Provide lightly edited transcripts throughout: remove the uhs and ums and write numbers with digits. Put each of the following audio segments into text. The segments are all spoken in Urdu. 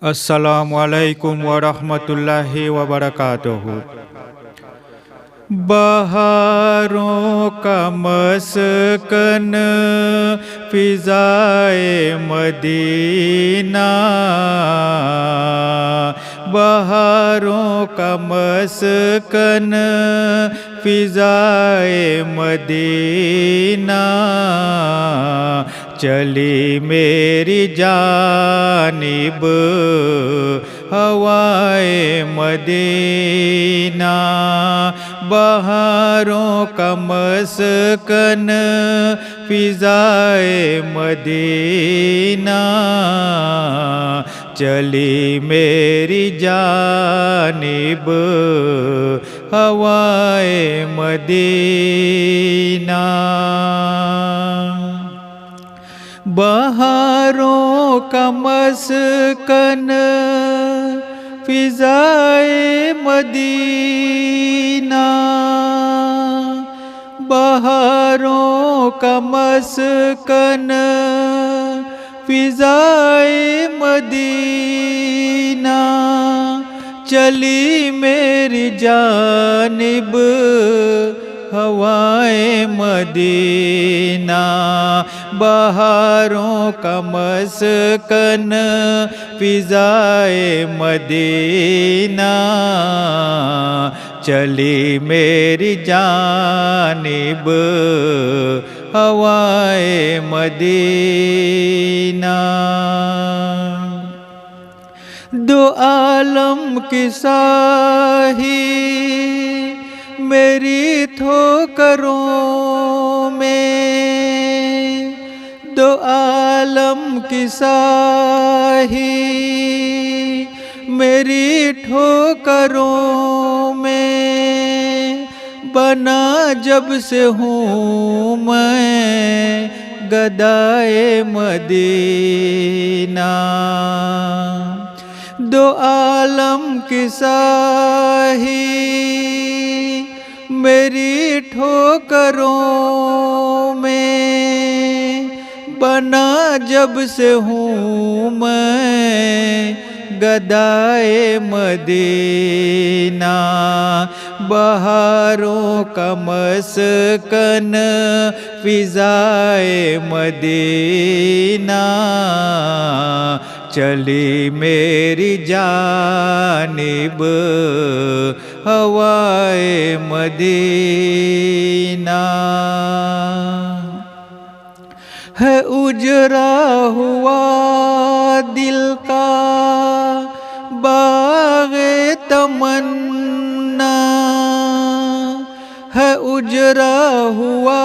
السلام علیکم ورحمۃ اللہ وبرکاتہ۔ بہاروں کا مسکن فضائے مدینہ، بہاروں کا مسکن فضائے مدینہ، چلی میری جانب ہوائے مدینہ، بہاروں کا مسکن فضائے مدینہ، چلی میری جانب ہوائے مدینہ۔ بہاروں کا مسکن فضائے مدینہ، بہاروں کا مسکن فضائے مدینہ، چلی میری جانب ہوائے مدینہ، بہاروں کا مسکن فضائے مدینہ، چلی میری جانب ہوائے مدینہ۔ دو عالم کی ساہی میری ٹھوکروں میں، دو عالم کی ساہی میری ٹھوکروں میں، بنا جب سے ہوں میں گدائے مدینہ، دو عالم کی ساہی میری ٹھوکروں میں، بنا جب سے ہوں میں گدائے مدینہ، بہاروں کا مسکن فضائے مدینہ، چلی میری جانب ہوائے مدینہ۔ ہے اجرا ہوا دل کا باغ تمنا، ہے اجرا ہوا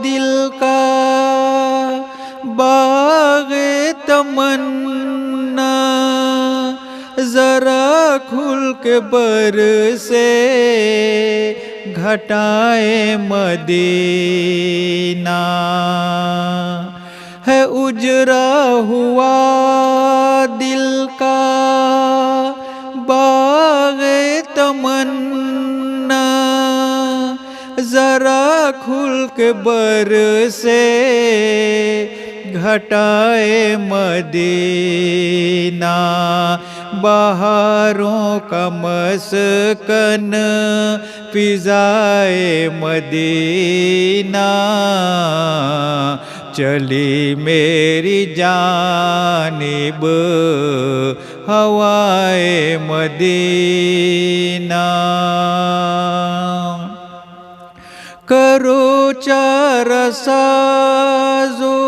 دل کا باغ تمنا، ذرا کھل کے برسے گھٹائے مدینہ، ہے اجرا ہوا دل کا باغ تمنا، ذرا کھل کے برسے گھٹائے مدینہ، بہاروں کا مسکن فضائے مدینہ، چلی میری جانب ہوائے مدینہ۔ کرو چارہ سازو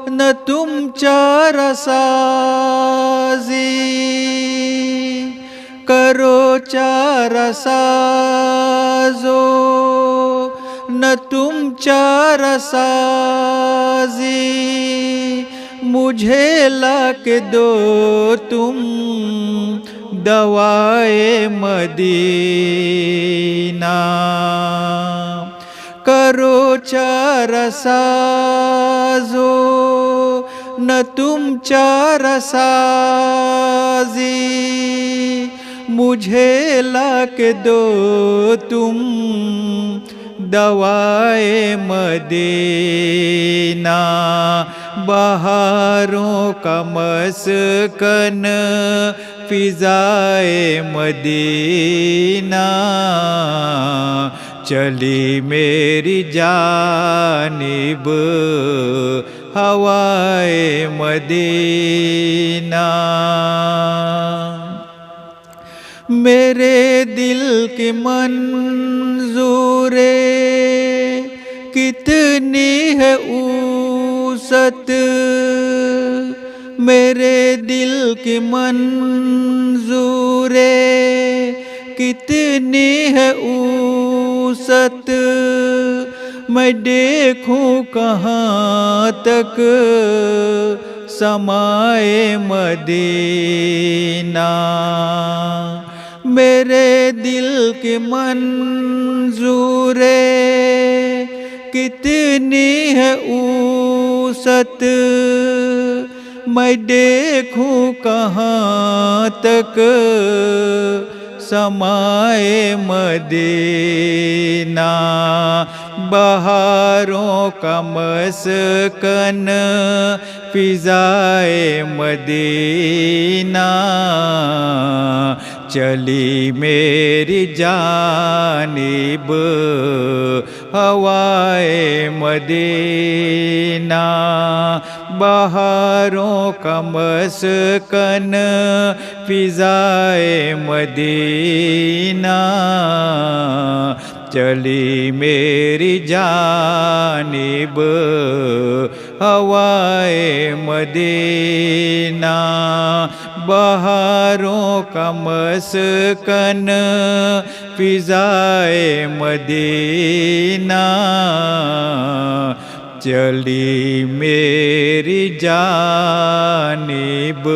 نہ تم چارہ سازی، کرو چارہ سازو نہ تم چارہ سازی، مجھے لا کے دو تم دوائے مدینہ، کرو چارہ سازو نہ تم چارہ سازی، مجھے لا کے دو تم دوائے مدینہ، بہاروں کا مسکن فضائے مدینہ چلی میری جانب ہوائے مدینہ میرے دل کی منظورے کتنی ہے اوسط میرے دل کی منظورے کتنی ہے اوسط میں دیکھوں کہاں تک سمائے مدینہ میرے دل کی منظورے کتنی ہے اوسط میں دیکھوں کہاں تک سمائے مدینہ بہاروں کا مسکن فضائے مدینہ چلی میری جانب ہوائے مدینہ بہاروں کا مسکن فضائے مدینہ چلی میری جانب ہوائے مدینہ بہاروں کا مسکن فضائے مدینہ چلی میری جانب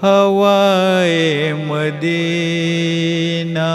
ہوائے مدینہ